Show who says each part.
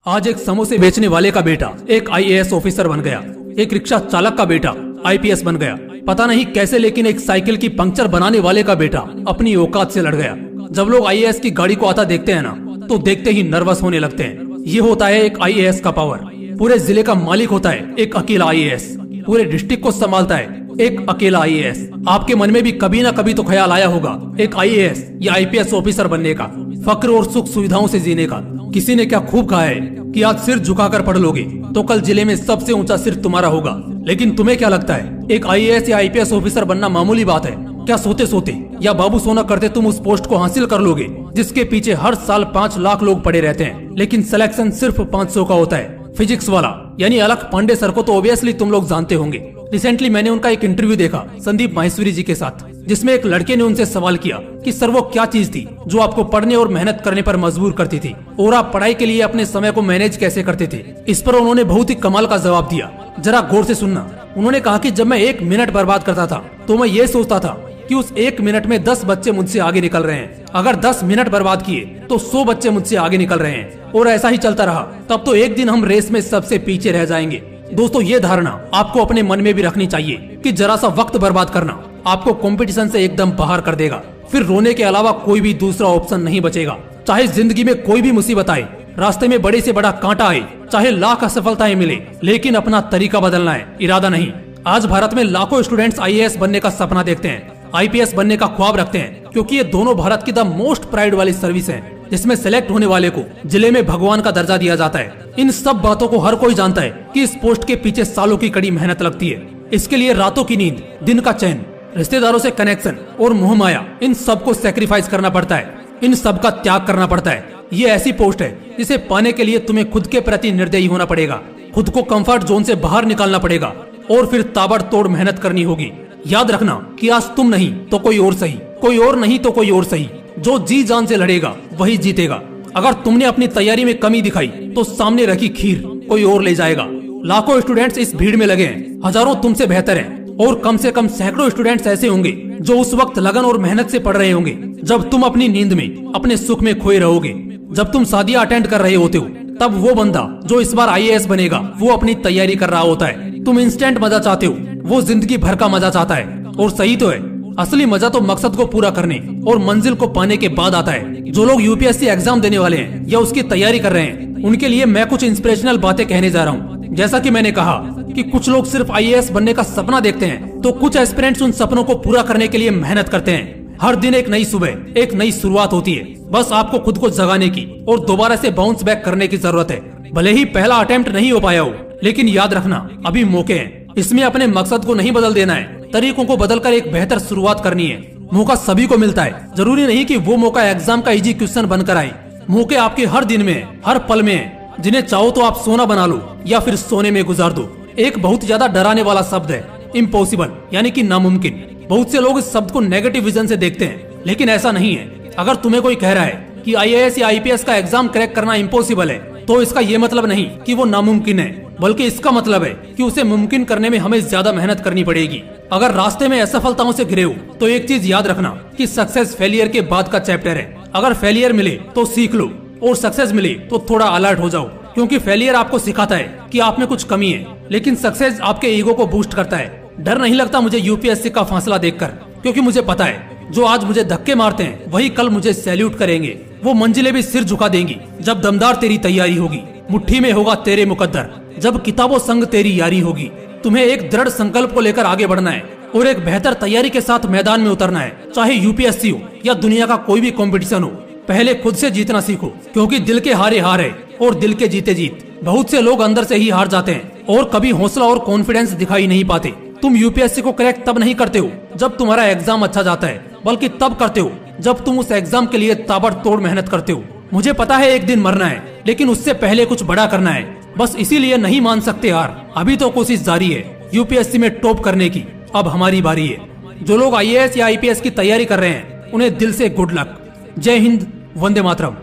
Speaker 1: आज एक समोसे बेचने वाले का बेटा एक आईएएस ऑफिसर बन गया। एक रिक्शा चालक का बेटा आईपीएस बन गया। पता नहीं कैसे, लेकिन एक साइकिल की पंक्चर बनाने वाले का बेटा अपनी औकात से लड़ गया। जब लोग आईएएस की गाड़ी को आता देखते हैं ना, तो देखते ही नर्वस होने लगते हैं। ये होता है एक आईएएस का पावर। पूरे जिले का मालिक होता है एक अकेला आईएएस। पूरे डिस्ट्रिक्ट को संभालता है एक अकेला आईएएस। आपके मन में भी कभी ना कभी तो ख्याल आया होगा एक आईएएस या आईपीएस ऑफिसर बनने का, फक्र और सुख सुविधाओं से जीने का। किसी ने क्या खूब कहा है कि आज सिर झुकाकर पढ़ लोगे तो कल जिले में सबसे ऊंचा सिर तुम्हारा होगा। लेकिन तुम्हें क्या लगता है एक आईएएस या आईपीएस ऑफिसर बनना मामूली बात है क्या? सोते सोते या बाबू सोना करते तुम उस पोस्ट को हासिल कर लोगे जिसके पीछे हर साल 5 लाख लोग पड़े रहते हैं, लेकिन सिलेक्शन सिर्फ 500 का होता है। फिजिक्स वाला यानी अलख पांडे सर को तो ऑब्वियसली तुम लोग जानते होंगे। रिसेंटली मैंने उनका एक इंटरव्यू देखा संदीप माहेश्वरी जी के साथ, जिसमें एक लड़के ने उनसे सवाल किया कि सर वो क्या चीज थी जो आपको पढ़ने और मेहनत करने पर मजबूर करती थी, और आप पढ़ाई के लिए अपने समय को मैनेज कैसे करते थे। इस पर उन्होंने बहुत ही कमाल का जवाब दिया। जरा गौर से सुनना। उन्होंने कहा कि जब मैं 1 मिनट बर्बाद करता था तो मैं ये सोचता था कि उस 1 मिनट में 10 बच्चे मुझसे आगे निकल रहे हैं। अगर 10 मिनट बर्बाद किए तो 100 बच्चे मुझसे आगे निकल रहे हैं, और ऐसा ही चलता रहा तब तो एक दिन हम रेस में सबसे पीछे रह जाएंगे। दोस्तों, ये धारणा आपको अपने मन में भी रखनी चाहिए कि जरा सा वक्त बर्बाद करना आपको कंपटीशन से एकदम बाहर कर देगा। फिर रोने के अलावा कोई भी दूसरा ऑप्शन नहीं बचेगा। चाहे जिंदगी में कोई भी मुसीबत आए, रास्ते में बड़े से बड़ा कांटा आए, चाहे लाख असफलताएं मिले, लेकिन अपना तरीका बदलना है, इरादा नहीं। आज भारत में लाखों स्टूडेंट्स आईएएस बनने का सपना देखते हैं, आईपीएस बनने का ख्वाब रखते हैं, क्योंकि ये दोनों भारत की द मोस्ट प्राइड वाली सर्विस है, जिसमें सेलेक्ट होने वाले को जिले में भगवान का दर्जा दिया जाता है। इन सब बातों को हर कोई जानता है कि इस पोस्ट के पीछे सालों की कड़ी मेहनत लगती है। इसके लिए रातों की नींद, दिन का चैन, रिश्तेदारों से कनेक्शन और मोह माया, इन सब को सेक्रीफाइस करना पड़ता है, इन सब का त्याग करना पड़ता है। ये ऐसी पोस्ट है जिसे पाने के लिए तुम्हें खुद के प्रति निर्दयी होना पड़ेगा, खुद को कंफर्ट जोन से बाहर निकालना पड़ेगा, और फिर ताबड़तोड़ मेहनत करनी होगी। याद रखना कि आज तुम नहीं तो कोई और सही, कोई और नहीं तो कोई और सही। जो जी जान से लड़ेगा वही जीतेगा। अगर तुमने अपनी तैयारी में कमी दिखाई तो सामने रखी खीर कोई और ले जाएगा। लाखों स्टूडेंट्स इस भीड़ में लगे हैं, हजारों तुमसे बेहतर हैं, और कम से कम सैकड़ों स्टूडेंट्स ऐसे होंगे जो उस वक्त लगन और मेहनत से पढ़ रहे होंगे जब तुम अपनी नींद में अपने सुख में खोए रहोगे। जब तुम शादियां अटेंड कर रहे होते हो तब वो बंदा जो इस बार आईएएस बनेगा वो अपनी तैयारी कर रहा होता है। तुम इंस्टेंट मजा चाहते हो, वो जिंदगी भर का मजा चाहता है। और सही तो है, असली मजा तो मकसद को पूरा करने और मंजिल को पाने के बाद आता है। जो लोग यूपीएससी एग्जाम देने वाले हैं या उसकी तैयारी कर रहे हैं, उनके लिए मैं कुछ इंस्पिरेशनल बातें कहने जा रहा हूँ। जैसा कि मैंने कहा कि कुछ लोग सिर्फ आईएएस बनने का सपना देखते हैं, तो कुछ एस्पिरेंट्स उन सपनों को पूरा करने के लिए मेहनत करते हैं। हर दिन एक नई सुबह, एक नई शुरुआत होती है। बस आपको खुद को जगाने की और दोबारा से बाउंस बैक करने की जरूरत है। भले ही पहला अटेम्प्ट नहीं हो पाया हो, लेकिन याद रखना अभी मौके हैं। इसमें अपने मकसद को नहीं बदल देना है, तरीकों को बदलकर एक बेहतर शुरुआत करनी है। मौका सभी को मिलता है, जरूरी नहीं कि वो मौका एग्जाम का इजी क्वेश्चन बनकर आए। मौके आपके हर दिन में है, हर पल में है। जिन्हें चाहो तो आप सोना बना लो या फिर सोने में गुजार दो। एक बहुत ज्यादा डराने वाला शब्द है इम्पॉसिबल, यानी कि नामुमकिन। बहुत से लोग इस शब्द को नेगेटिव विजन से देखते हैं, लेकिन ऐसा नहीं है। अगर तुम्हें कोई कह रहा है कि आईएएस या आईपीएस का एग्जाम क्रैक करना इम्पॉसिबल है, तो इसका ये मतलब नहीं कि वो नामुमकिन है, बल्कि इसका मतलब है कि उसे मुमकिन करने में हमें ज्यादा मेहनत करनी पड़ेगी। अगर रास्ते में असफलताओं से घिरे हो तो एक चीज याद रखना कि सक्सेस फेलियर के बाद का चैप्टर है। अगर फेलियर मिले तो सीख लो, और सक्सेस मिले तो थोड़ा अलर्ट हो जाओ, क्योंकि फेलियर आपको सिखाता है कि आप में कुछ कमी है, लेकिन सक्सेस आपके ईगो को बूस्ट करता है। डर नहीं लगता मुझे यूपीएससी का फासला देखकर, क्योंकि मुझे पता है जो आज मुझे धक्के मारते हैं वही कल मुझे सैल्यूट करेंगे। वो मंजिलें भी सिर झुका देंगी जब दमदार तेरी तैयारी होगी, मुट्ठी में होगा तेरे मुकद्दर, जब किताबों संग तेरी यारी होगी। तुम्हें एक दृढ़ संकल्प को लेकर आगे बढ़ना है और एक बेहतर तैयारी के साथ मैदान में उतरना है, चाहे यूपीएससी हो या दुनिया का कोई भी कंपटीशन हो। पहले खुद से जीतना सीखो, क्योंकि दिल के हारे हार है और दिल के जीते जीत। बहुत से लोग अंदर से ही हार जाते हैं और कभी हौसला और कॉन्फिडेंस दिखाई नहीं पाते। तुम यूपीएससी को क्रैक तब नहीं करते हो जब तुम्हारा एग्जाम अच्छा जाता है, बल्कि तब करते हो जब तुम उस एग्जाम के लिए ताबड़तोड़ मेहनत करते हो। मुझे पता है एक दिन मरना है, लेकिन उससे पहले कुछ बड़ा करना है। बस इसीलिए नहीं मान सकते हार। अभी तो कोशिश जारी है यूपीएससी में टॉप करने की, अब हमारी बारी है। जो लोग आईएएस या आईपीएस की तैयारी कर रहे हैं, उन्हें दिल से गुड लक। जय हिंद, वंदे मातरम।